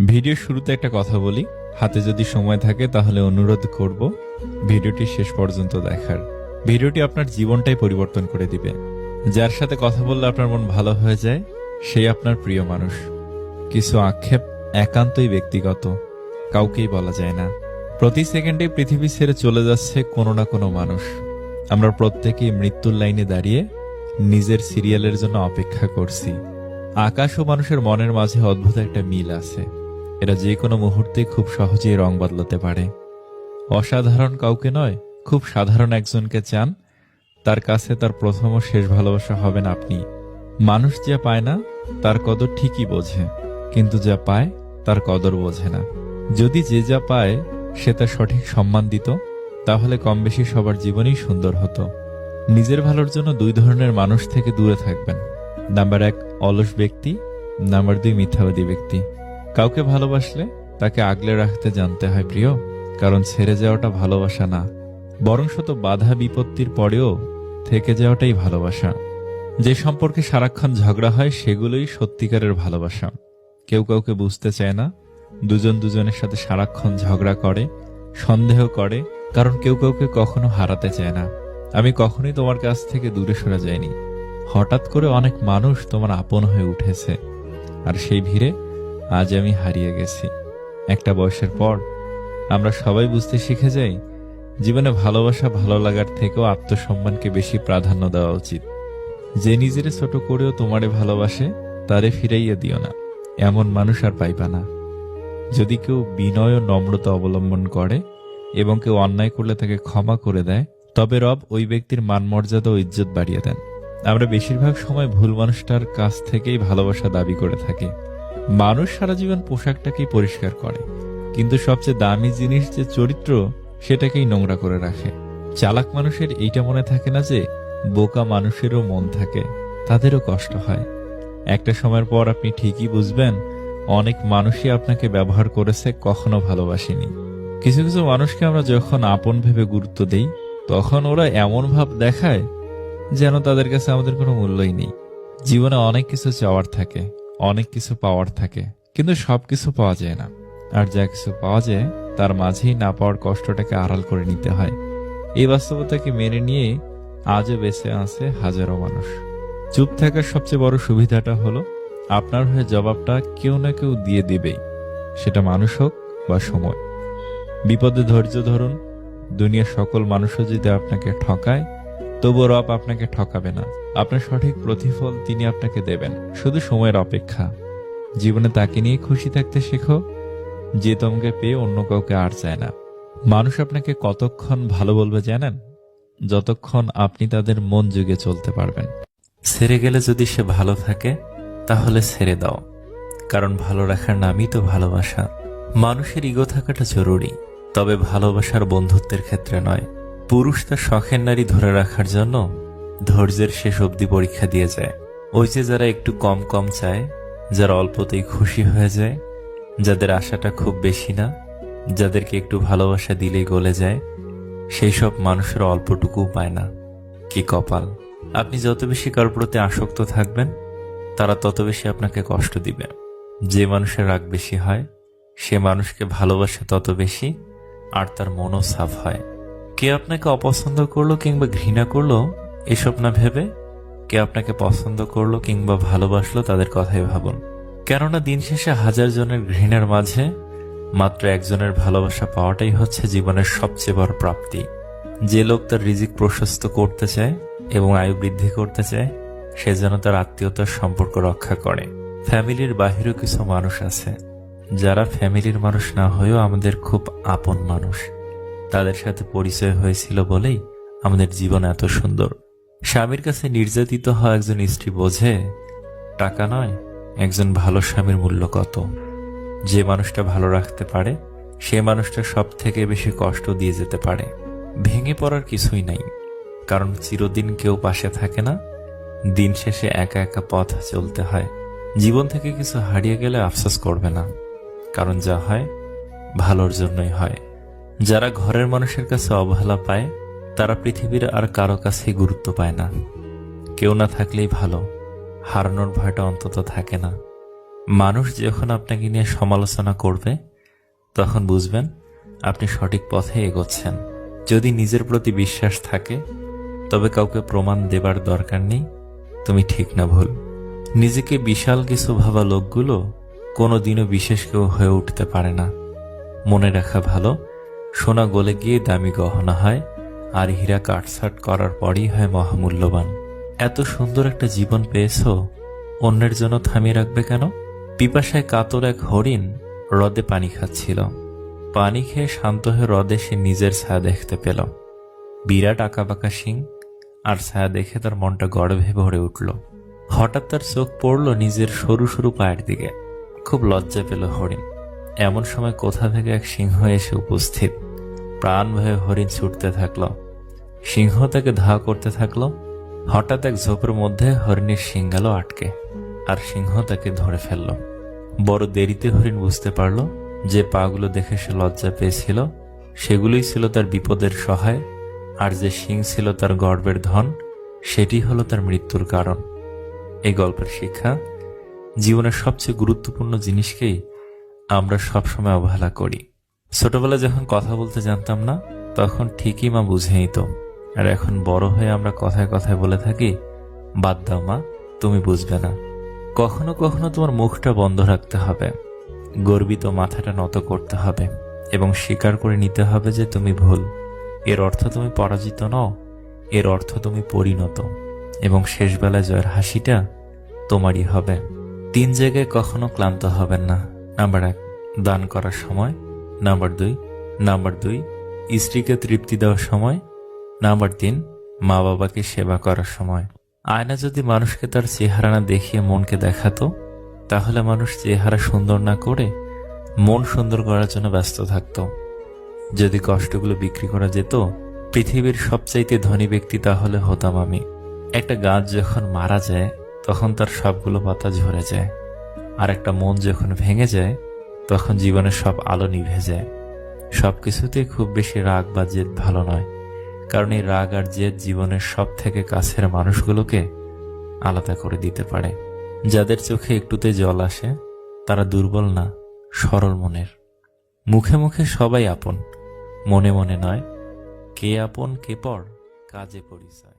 ভিডিওর শুরুতে একটা কথা বলি, হাতে যদি সময় থাকে তাহলে অনুরোধ করব ভিডিওটি শেষ পর্যন্ত দেখার। ভিডিওটি আপনার জীবনটাই পরিবর্তন করে দিবে। যার সাথে কথা বললে আপনার মন ভালো হয়ে যায়, সেই আপনার প্রিয় মানুষ। কিছু আক্ষেপ একান্তই ব্যক্তিগত, কাউকেই বলা যায় না। প্রতি সেকেন্ডে পৃথিবী ছেড়ে চলে যাচ্ছে কোনো না কোনো মানুষ। আমরা প্রত্যেকেই মৃত্যুর লাইনে দাঁড়িয়ে নিজের সিরিয়ালের জন্য অপেক্ষা করছি। আকাশ ও মানুষের মনের মাঝে অদ্ভুত একটা মিল আছে। এরা যে কোনো মুহূর্তে খুব সহজেই রং বদলাতে পারে। অসাধারণ কাউকে নয়, খুব সাধারণ একজনকে চান, তার কাছে তার প্রথম ও শেষ ভালোবাসা হবেন আপনি। মানুষ যা পায় না তার কদর ঠিকই বোঝে, কিন্তু যা পায় তার কদর বোঝে না। যদি যে যা পায় সে তার সঠিক সম্মান দিত, তাহলে কম বেশি সবার জীবনই সুন্দর হতো। নিজের ভালোর জন্য দুই ধরনের মানুষ থেকে দূরে থাকবেন। নাম্বার ১ অলস ব্যক্তি, নাম্বার ২ মিথ্যাবাদী ব্যক্তি। কাউকে ভালোবাসলে তাকে আগলে রাখতে জানতে হয় প্রিয়, কারণ ছেড়ে যাওয়াটা ভালোবাসা না, বরং শত বাধা বিপত্তির পরেও থেকে যাওয়াটাই ভালোবাসা। যে সম্পর্কে সারাক্ষণ ঝগড়া হয় সেগুলোই সত্যিকারের ভালোবাসা। কেউ কাউকে বুঝতে চায় না, দুজন দুজনের সাথে সারাক্ষণ ঝগড়া করে, সন্দেহ করে, কারণ কেউ কাউকে কখনো হারাতে চায় না। আমি কখনোই তোমার কাছ থেকে দূরে সরে যাইনি। হঠাৎ করে অনেক মানুষ তোমার আপন হয়ে উঠেছে, আর সেই ভিড়ে আজ আমি হারিয়ে গেছি। একটা বয়সের পর আমরা সবাই বুঝতে শিখে যাই, জীবনে ভালোবাসা ভালো লাগার থেকেও আত্মসম্মানকে বেশি প্রাধান্য দেওয়া উচিত। যে নিজের ছোট করেও তোমারে ভালোবাসে তারে ফিরাইয়া দিও না, এমন মানুষ আর পাইবা না। যদি কেউ বিনয় ও নম্রতা অবলম্বন করে এবং কেউ অন্যায় করলে তাকে ক্ষমা করে দেয়, তবে রব ওই ব্যক্তির মানমর্যাদা ও ইজ্জত বাড়িয়ে দেন। আমরা বেশিরভাগ সময় ভুল মানুষটার কাছ থেকেই ভালোবাসা দাবি করে থাকি। মানুষ সারা জীবন পোশাকটাকেই পরিষ্কার করে, কিন্তু সবচেয়ে দামি জিনিস যে চরিত্র, সেটাকেই নোংরা করে রাখে। চালাক মানুষের এইটা মনে থাকে না যে বোকা মানুষেরও মন থাকে, তাদেরও কষ্ট হয়। একটা সময়ের পর আপনি ঠিকই বুঝবেন, অনেক মানুষই আপনাকে ব্যবহার করেছে, কখনো ভালোবাসেনি। কিছু কিছু মানুষকে আমরা যখন আপন ভেবে গুরুত্ব দেই, তখন ওরা এমন ভাব দেখায় যেন তাদের কাছে আমাদের কোনো মূল্যই নেই। জীবনে অনেক কিছু চাওয়ার থাকে, অনেক কিছু পাওয়ার থাকে, কিন্তু সবকিছু পাওয়া যায় না। আর যা কিছু পাওয়া যায় তার মাঝেই না পাওয়ার কষ্টটাকে আড়াল করে নিতে হয়। এই বাস্তবতাকে মেনে নিয়ে আজও বেঁচে আছে হাজারো মানুষ। চুপ থাকার সবচেয়ে বড় সুবিধাটা হলো আপনার হয়ে জবাবটা কেউ না কেউ দিয়ে দিবেই, সেটা মানুষ হোক বা সময়। বিপদে ধৈর্য ধরুন। দুনিয়ার সকল মানুষও যদি আপনাকে ঠকায়, তবুও রব আপনাকে ঠকাবে না। আপনার সঠিক প্রতিফল তিনি আপনাকে দেবেন, শুধু সময়ের অপেক্ষা। জীবনে তাকে নিয়ে খুশি থাকতে শেখো যে তোমাকে পেয়ে অন্য কাউকে আর চায় না। মানুষ আপনাকে কতক্ষণ ভালো বলবে জানেন? যতক্ষণ আপনি তাদের মন যুগে চলতে পারবেন। ছেড়ে গেলে যদি সে ভালো থাকে তাহলে ছেড়ে দাও, কারণ ভালো রাখার নামই তো ভালোবাসা। মানুষের ইগো থাকাটা জরুরি, তবে ভালোবাসার বন্ধুত্বের ক্ষেত্রে নয়। পুরুষ তার শখের নারী ধরে রাখার জন্য ধৈর্যের শেষ অবধি পরীক্ষা দিয়ে যায়। ওই যে যারা একটু কম কম চায়, যারা অল্পতেই খুশি হয়ে যায়, যাদের আশাটা খুব বেশি না, যাদেরকে একটু ভালোবাসা দিলেই গলে যায়, সেই সব মানুষের অল্পটুকুও পায় না। কি কপাল! আপনি যত বেশি কার প্রতি আসক্ত থাকবেন, তারা তত বেশি আপনাকে কষ্ট দিবে। যে মানুষের রাগ বেশি হয়, সে মানুষকে ভালোবাসে তত বেশি, আর তার মনও সাফ হয়। কে আপনাকে অপছন্দ করলো কিংবা ঘৃণা করলো এসব না ভেবে, কে আপনাকে পছন্দ করলো কিংবা ভালোবাসলো তাদের কথাই ভাবুন। কেননা দিন শেষে হাজার জনের ঘৃণার মাঝে মাত্র একজনের ভালোবাসা পাওয়াটাই হচ্ছে জীবনের সবচেয়ে বড় প্রাপ্তি। যে লোক তার রিজিক প্রশস্ত করতে চায় এবং আয়ু বৃদ্ধি করতে চায়, সে যেন তার আত্মীয়তার সম্পর্ক রক্ষা করে। ফ্যামিলির বাহিরেও কিছু মানুষ আছে যারা ফ্যামিলির মানুষ না হয়েও আমাদের খুব আপন মানুষ। তাদের সাথে পরিচয় হয়েছিল বলেই আমাদের জীবন এত সুন্দর। স্বামীর কাছে নির্যাতিত হওয়া একজন স্ত্রী বোঝে টাকা নয়, একজন ভালো স্বামীর মূল্য কত। যে মানুষটা ভালো রাখতে পারে, সে মানুষটা সব থেকে বেশি কষ্ট দিয়ে যেতে পারে। ভেঙে পড়ার কিছুই নাই, কারণ চিরদিন কেউ পাশে থাকে না। দিন শেষে একা একা পথ চলতে হয়। জীবন থেকে কিছু হারিয়ে গেলে আফসোস করবে না, কারণ যা হয় ভালোর জন্যই হয়। যারা ঘরের মানুষের কাছে অবহেলা পায়, তারা পৃথিবীর আর কারো কাছেই গুরুত্ব পায় না। কেউ না থাকলেই ভালো, হারানোর ভয়টা অন্তত থাকে না। মানুষ যখন আপনাকে নিয়ে সমালোচনা করবে তখন বুঝবেন আপনি সঠিক পথে এগোচ্ছেন। যদি নিজের প্রতি বিশ্বাস থাকে তবে কাউকে প্রমাণ দেবার দরকার নেই তুমি ঠিক না ভুল। নিজেকে বিশাল কিছু ভাবা লোকগুলো কোনোদিনও বিশেষ কেউ হয়ে উঠতে পারে না। মনে রাখা ভালো, সোনা গলে গিয়ে দামি গহনা হয়, আর হীরা কাটছাট করার পরই হয় মহামূল্যবান। এত সুন্দর একটা জীবন পেয়েছো, অন্যের জন্য থামিয়ে রাখবে কেন? পিপাসায় কাতর এক হরিণ হ্রদে পানি খাচ্ছিল। পানি খেয়ে শান্ত হয়ে হ্রদে সে নিজের ছায়া দেখতে পেল। বিরাট আঁকাবাঁকা শিং, আর ছায়া দেখে তার মনটা গর্বে ভরে উঠল। হঠাৎ তার চোখ পড়ল নিজের সরু সরু পায়ের দিকে। খুব লজ্জা পেল হরিণ। এমন সময় কোথা থেকে এক সিংহ এসে উপস্থিত। প্রাণ ভয়ে হরিণ ছুটতে থাকলো। সিংহ তাকে ধাওয়া করতে থাকলো। হঠাৎ এক ঝোপের মধ্যে হরিণের শিং গেল আটকে, আর সিংহ তাকে ধরে ফেলল। বড় দেরিতে হরিণ বুঝতে পারল যে পাগুলো দেখে সে লজ্জা পেয়েছিল সেগুলোই ছিল তার বিপদের সহায়, আর যে শিং ছিল তার গর্বের ধন সেটি হলো তার মৃত্যুর কারণ। এই গল্পের শিক্ষা, জীবনের সবচেয়ে গুরুত্বপূর্ণ জিনিসকেই আমরা সবসময় অবহেলা করি। ছোটবেলায় যখন কথা বলতে জানতাম না তখন ঠিকই মা বুঝে নিত, আর এখন বড় হয়ে আমরা কথায় কথায় বলে থাকি, বাদ দাও মা, তুমি বুঝবে না। কখনো কখনো তোমার মুখটা বন্ধ রাখতে হবে, গর্বিত মাথাটা নত করতে হবে এবং স্বীকার করে নিতে হবে যে তুমি ভুল। এর অর্থ তুমি পরাজিত নও, এর অর্থ তুমি পরিণত, এবং শেষবেলায় জয়ের হাসিটা তোমারই হবে। 3 জায়গায় কখনো ক্লান্ত হবেন না। নাম্বার 1, দান করার সময়। নাম্বার 2, স্ত্রীকে তৃপ্তি দেওয়ার সময়। নাম্বার 3, মা বাবাকে সেবা করার সময়। আয়না যদি মানুষকে তার চেহারা না দেখিয়ে মনকে দেখাতো, তাহলে মানুষ চেহারা সুন্দর না করে মন সুন্দর করার জন্য ব্যস্ত থাকত। যদি কষ্টগুলো বিক্রি করা যেত, পৃথিবীর সবচাইতে ধনী ব্যক্তি তাহলে হতাম আমি। একটা গাছ যখন মারা যায় তখন তার সবগুলো পাতা ঝরে যায়, আর একটা মন যখন ভেঙে যায় তখন জীবনের সব আলো নিভে যায়। সবকিছুতেই খুব বেশি রাগ বা জেদ ভালো নয়, কারণ এই রাগ আর জেদ জীবনের সব থেকে কাছের মানুষগুলোকে আলাদা করে দিতে পারে। যাদের চোখে একটুতে জল আসে তারা দুর্বল না, সরল মনের। মুখে মুখে সবাই আপন, মনে মনে নয়। কে আপন কে পর, কাজে পরিচয়।